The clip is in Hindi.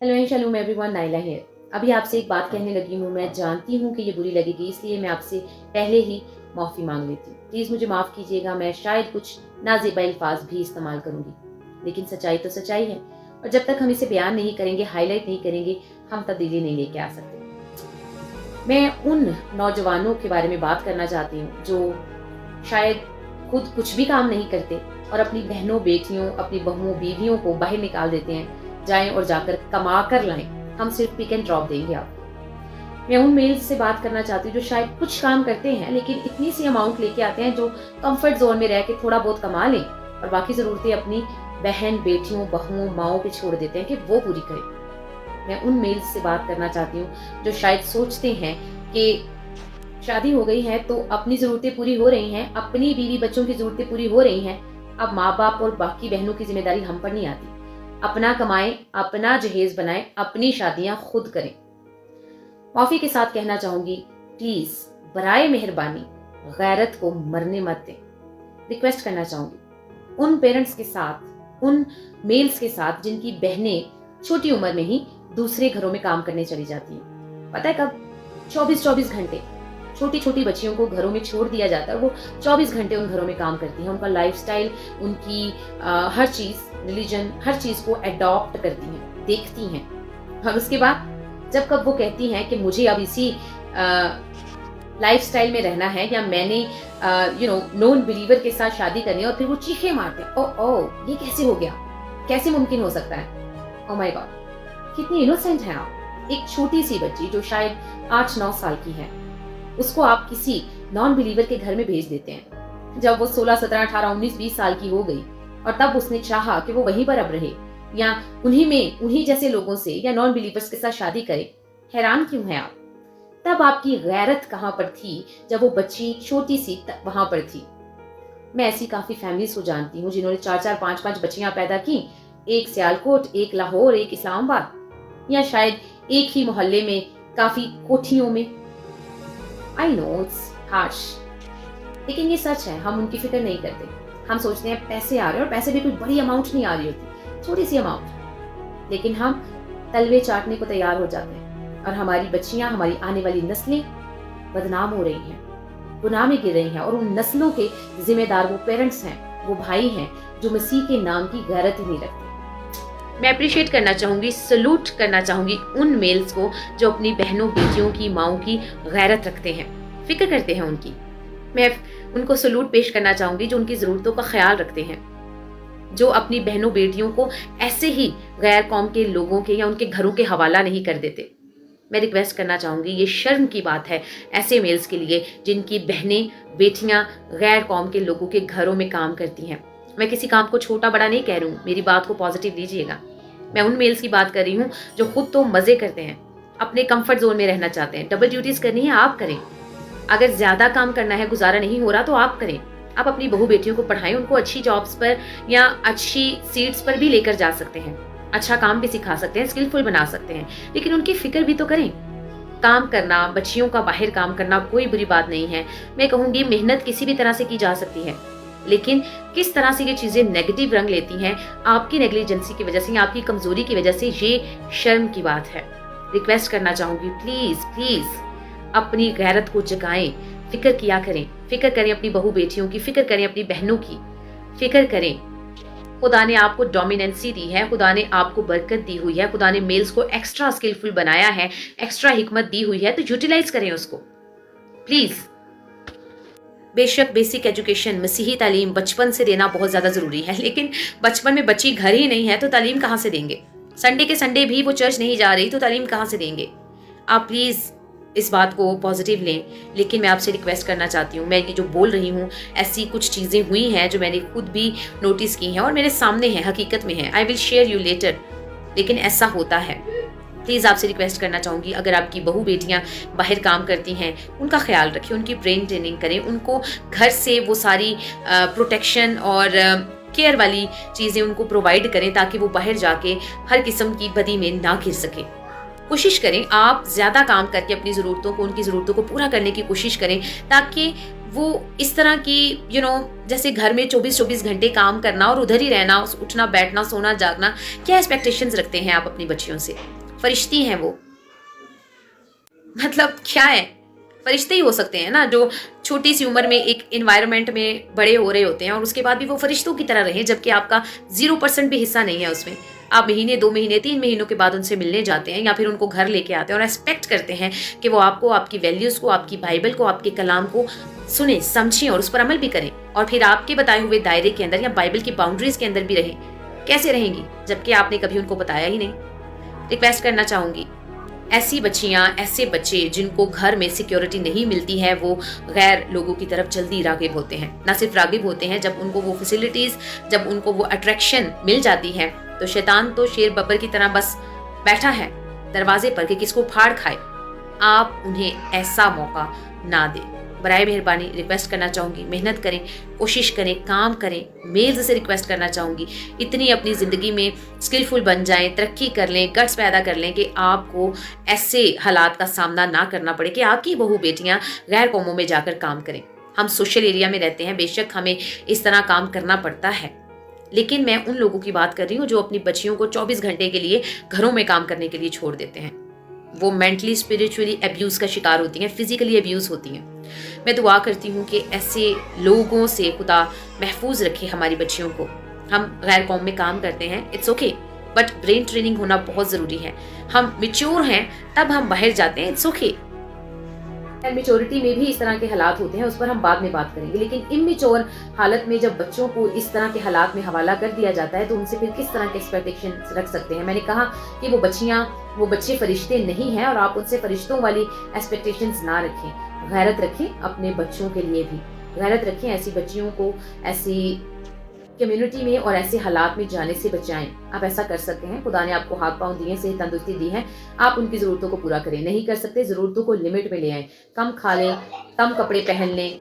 Hello and shalom everyone, Naila here. अभी आपसे एक बात कहने लगी हूँ। मैं जानती हूँ कि ये बुरी लगेगी, इसलिए मैं आपसे पहले ही माफ़ी मांग लेती हूँ। प्लीज़ मुझे माफ़ कीजिएगा। मैं शायद कुछ नाज़ेबा अल्फाज भी इस्तेमाल करूँगी, लेकिन सच्चाई तो सच्चाई है, और जब तक हम इसे बयान नहीं करेंगे, हाईलाइट नहीं करेंगे, हम तब्दीली नहीं लेके आ सकते। मैं उन नौजवानों के बारे में बात करना चाहती हूँ जो शायद खुद कुछ भी काम नहीं करते और अपनी बहनों, बेटियों, अपनी बहुओं, बीवियों को बाहर निकाल देते हैं, जाएं और जाकर कमा कर लाएं, हम सिर्फ पिक एंड ड्रॉप देंगे आपको। मैं उन मेल्स से बात करना चाहती हूँ जो शायद कुछ काम करते हैं, लेकिन इतनी सी अमाउंट लेके आते हैं जो कंफर्ट जोन में रह के थोड़ा बहुत कमा लें और बाकी ज़रूरतें अपनी बहन, बेटियों, बहुओं, माओं पे छोड़ देते हैं कि वो पूरी करें। मैं उन मेल्स से बात करना चाहती हूँ जो शायद सोचते हैं कि शादी हो गई है तो अपनी ज़रूरतें पूरी हो रही हैं, अपनी बीवी बच्चों की ज़रूरतें पूरी हो रही हैं, अब माँ बाप और बाकी बहनों की जिम्मेदारी हम पर नहीं आती। अपना कमाएं, अपना जहेज बनाएं, अपनी शादियां खुद करें। माफ़ी के साथ कहना चाहूंगी, प्लीज़ बराए मेहरबानी गैरत को मरने मत दें। रिक्वेस्ट करना चाहूंगी उन पेरेंट्स के साथ, उन मेल्स के साथ जिनकी बहनें छोटी उम्र में ही दूसरे घरों में काम करने चली जाती हैं। पता है कब? 24-24 घंटे छोटी छोटी बच्चियों को घरों में छोड़ दिया जाता है। वो 24 घंटे उन घरों में काम करती हैं। उनका लाइफस्टाइल, उनकी हर चीज़, रिलीजन, हर चीज़ को अडॉप्ट करती हैं, देखती हैं। और उसके बाद जब कब वो कहती हैं कि मुझे अब इसी लाइफस्टाइल में रहना है, या मैंने नॉन बिलीवर के साथ शादी करनी है, और फिर वो चीखें मारते हैं, ओ ये कैसे हो गया, कैसे मुमकिन हो सकता है। ओ माय गॉड, कितनी इनोसेंट है आप। एक छोटी सी बच्ची जो शायद 8-9 साल की है, उसको आप किसी नॉन बिलीवर के घर में भेज देते हैं। जब वो 16, 17, 18, 19, 20 साल की हो गई और तब उसने चाहा कि वो वहीं पर अब रहे, या उन्हीं जैसे लोगों से या नॉन बिलीवर्स के साथ शादी करे, हैरान क्यों है आप? तब आपकी गैरत कहाँ पर थी जब वो बच्ची छोटी सी वहां पर थी? मैं ऐसी काफी फैमिलीज को जानती हूँ जिन्होंने 4-4, 5-5 बच्चियां पैदा की, एक सियालकोट, एक लाहौर, एक इस्लामाबाद, या शायद एक ही मोहल्ले में काफी कोठियों में। आई नो इट्स हार्श, लेकिन ये सच है। हम उनकी फिक्र नहीं करते। हम सोचते हैं पैसे आ रहे हैं, और पैसे भी कोई बड़ी अमाउंट नहीं आ रही होती, छोटी सी अमाउंट, लेकिन हम तलवे चाटने को तैयार हो जाते हैं, और हमारी बच्चियां, हमारी आने वाली नस्लें बदनाम हो रही हैं, गुनाह में गिर रही हैं, और उन नस्लों के जिम्मेदार वो पेरेंट्स हैं, वो भाई हैं जो मसीह के नाम की गैरत ही नहीं रखते। मैं अप्रिशिएट करना चाहूंगी, सलूट करना चाहूंगी उन मेल्स को जो अपनी बहनों, बेटियों की, माओं की गैरत रखते हैं, फिक्र करते हैं उनकी। मैं उनको सलूट पेश करना चाहूंगी जो उनकी ज़रूरतों का ख्याल रखते हैं, जो अपनी बहनों, बेटियों को ऐसे ही गैर कौम के लोगों के या उनके घरों के हवाला नहीं कर देते। मैं रिक्वेस्ट करना चाहूंगी, ये शर्म की बात है ऐसे मेल्स के लिए जिनकी बहनें, बेटियां गैर कौम के लोगों के घरों में काम करती हैं। मैं किसी काम को छोटा बड़ा नहीं कह रही हूँ, मेरी बात को पॉजिटिव लीजिएगा। मैं उन मेल्स की बात कर रही हूँ जो खुद तो मजे करते हैं, अपने कंफर्ट जोन में रहना चाहते हैं। डबल ड्यूटीज करनी है, आप करें। अगर ज्यादा काम करना है, गुजारा नहीं हो रहा, तो आप करें। आप अपनी बहू बेटियों को पढ़ाएं, उनको अच्छी जॉब्स पर या अच्छी सीट्स पर भी लेकर जा सकते हैं, अच्छा काम भी सिखा सकते हैं, स्किलफुल बना सकते हैं, लेकिन उनकी फिक्र भी तो करें। काम करना, बच्चियों का बाहर काम करना कोई बुरी बात नहीं है। मैं कहूँगी मेहनत किसी भी तरह से की जा सकती है, लेकिन किस तरह से ये चीजें नेगेटिव रंग लेती हैं आपकी नेग्लिजेंसी की वजह से या आपकी कमजोरी की वजह से, ये शर्म की बात है। रिक्वेस्ट करना चाहूंगी, प्लीज प्लीज अपनी गैरत को जगाएं, फिक्र किया करें, फिक्र करें अपनी बहू बेटियों की, फिक्र करें अपनी बहनों की, फिक्र करें। खुदा ने आपको डोमिनेंसी दी है, खुदा ने आपको बरकत दी हुई है, खुदा ने मेल्स को एक्स्ट्रा स्किलफुल बनाया है, एक्स्ट्रा हिकमत दी हुई है, तो यूटिलाइज करें उसको प्लीज। बेशक बेसिक एजुकेशन, मसीही तालीम बचपन से देना बहुत ज़्यादा ज़रूरी है, लेकिन बचपन में बच्ची घर ही नहीं है तो तालीम कहाँ से देंगे? संडे के संडे भी वो चर्च नहीं जा रही तो तालीम कहाँ से देंगे? आप प्लीज़ इस बात को पॉजिटिव लें, लेकिन मैं आपसे रिक्वेस्ट करना चाहती हूँ, मैं ये जो बोल रही हूँ, ऐसी कुछ चीज़ें हुई हैं जो मैंने खुद भी नोटिस की हैं और मेरे सामने हैं, हकीकत में है। I will share you later, लेकिन ऐसा होता है। प्लीज़ आपसे रिक्वेस्ट करना चाहूँगी, अगर आपकी बहू बेटियाँ बाहर काम करती हैं, उनका ख्याल रखें, उनकी ब्रेन ट्रेनिंग करें, उनको घर से वो सारी प्रोटेक्शन और केयर वाली चीज़ें उनको प्रोवाइड करें ताकि वो बाहर जाके हर किस्म की बदी में ना घिर सकें। कोशिश करें आप ज़्यादा काम करके अपनी ज़रूरतों को, उनकी ज़रूरतों को पूरा करने की कोशिश करें, ताकि वो इस तरह की जैसे घर में 24-24 घंटे काम करना और उधर ही रहना, उठना, बैठना, सोना, जागना, क्या एक्सपेक्टेशंस रखते हैं आप अपनी बच्चियों से? फरिश्ती हैं वो। मतलब क्या है? फरिश्ते ही हो सकते हैं ना, जो छोटी सी उम्र में एक एनवायरनमेंट में बड़े हो रहे होते हैं और उसके बाद भी वो फरिश्तों की तरह रहें, जबकि आपका 0% भी हिस्सा नहीं है उसमें। आप महीने, 2 महीने, 3 महीनों के बाद उनसे मिलने जाते हैं या फिर उनको घर लेके आते हैं और एक्सपेक्ट करते हैं कि वो आपको, आपकी वैल्यूज़ को, आपकी बाइबल को, आपके कलाम को सुने, समझें और उस पर अमल भी करें और फिर आपके बताए हुए दायरे के अंदर या बाइबल की बाउंड्रीज़ के अंदर भी रहें। कैसे रहेंगी? जबकि आपने कभी उनको बताया ही नहीं। रिक्वेस्ट करना चाहूँगी, ऐसी बच्चियां, ऐसे बच्चे जिनको घर में सिक्योरिटी नहीं मिलती है, वो गैर लोगों की तरफ जल्दी रागिब होते हैं। ना सिर्फ रागिब होते हैं, जब उनको वो फैसिलिटीज़, जब उनको वो अट्रैक्शन मिल जाती है, तो शैतान तो शेर बब्बर की तरह बस बैठा है दरवाजे पर कि किसको फाड़ खाए। आप उन्हें ऐसा मौका ना दें। बराए मेहरबानी रिक्वेस्ट करना चाहूँगी, मेहनत करें, कोशिश करें, काम करें। मेल्स से रिक्वेस्ट करना चाहूँगी, इतनी अपनी ज़िंदगी में स्किलफुल बन जाएं, तरक्की कर लें, गट्स पैदा कर लें कि आपको ऐसे हालात का सामना ना करना पड़े कि आपकी बहू बेटियाँ गैर कौमों में जाकर काम करें। हम सोशल एरिया में रहते हैं, बेशक हमें इस तरह काम करना पड़ता है, लेकिन मैं उन लोगों की बात कर रही हूँ जो अपनी बच्चियों को 24 घंटे के लिए घरों में काम करने के लिए छोड़ देते हैं। वो मेंटली, स्पिरिचुअली अब्यूज़ का शिकार होती हैं, फिजिकली अब्यूज़ होती हैं। मैं दुआ करती हूँ कि ऐसे लोगों से खुदा महफूज रखे हमारी बच्चियों को। हम गैर कौम में काम करते हैं, it's okay, but brain training होना बहुत ज़रूरी है। हम मेच्योर हैं तब हम बाहर जाते हैं, इट्स ओके। मेच्योरिटी में भी इस तरह के हालात होते हैं, उस पर हम बाद में बात करेंगे, लेकिन इमेच्योर हालत में जब बच्चों को इस तरह के हालात में हवाला कर दिया जाता है तो उनसे फिर किस तरह के एक्सपेक्टेशन रख सकते हैं। मैंने कहा कि वो बच्चे फरिश्ते नहीं हैं और आप उनसे फरिश्तों वाली एक्सपेक्टेशंस ना रखें। गैरत रखें अपने बच्चों के लिए भी, गैरत रखें, ऐसी बच्चियों को ऐसी कम्युनिटी में और ऐसे हालात में जाने से बचाएं। आप ऐसा कर सकते हैं। खुदा ने आपको हाथ पांव दिए, सेहत तंदुरुस्ती दी है, आप उनकी ज़रूरतों को पूरा करें। नहीं कर सकते, ज़रूरतों को लिमिट में ले आएं। कम खा लें, कम कपड़े पहन लें,